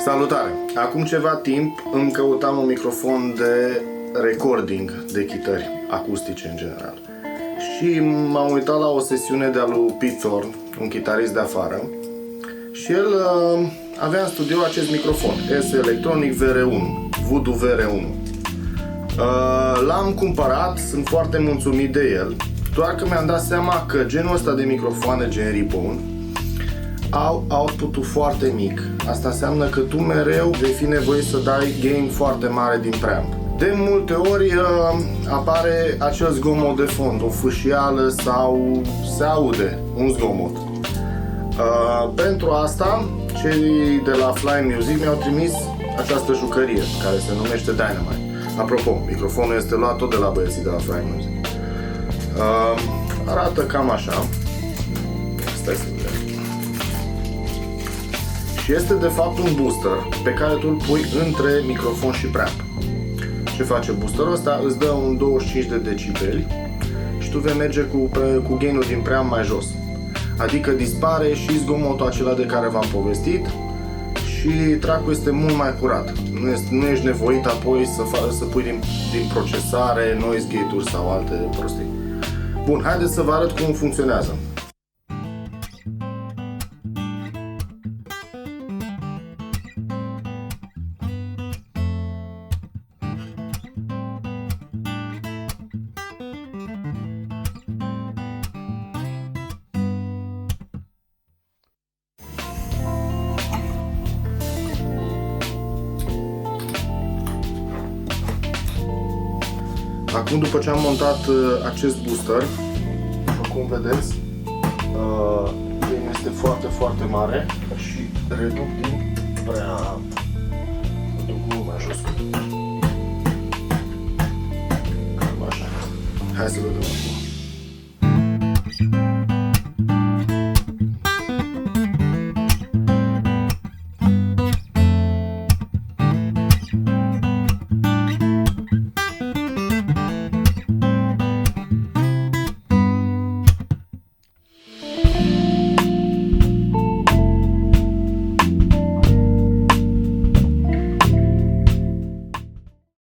Salutare! Acum ceva timp îmi căutam un microfon de recording de chitări acustice în general. Și m-am uitat la o sesiune de-a lui Pete Thorn, un chitarist de afară, și el avea în studio acest microfon, S Electronic VR1, Voodoo VR1. L-am cumpărat, sunt foarte mulțumit de el, doar că mi-am dat seama că genul ăsta de microfoane, gen Ribone, au output-ul foarte mic. Asta înseamnă că tu mereu vei fi nevoit să dai gain foarte mare din preamp. De multe ori apare acel zgomot de fond, o fâșială sau se aude un zgomot. Pentru asta, cei de la Fly Music mi-au trimis această jucărie care se numește Dynamite. Apropo, microfonul este luat tot de la băieții de la Fly Music. Arată cam așa. Stai să vedem. Și este de fapt un booster pe care tu îl pui între microfon și preamp. Ce face boosterul ăsta? Îți dă un 25 de decibeli și tu vei merge cu gain-ul din preamp mai jos. Adică dispare și zgomotul acela de care v-am povestit și track-ul este mult mai curat. Nu ești nevoit apoi să pui din procesare, noise gate-uri sau alte prostii. Bun, haideți să vă arăt cum funcționează. Acum, după ce am montat acest booster, după cum vedeți, gain este foarte, foarte mare și reduc din preamp. Reduc mult mai jos. Cam așa. Hai să vedem acum.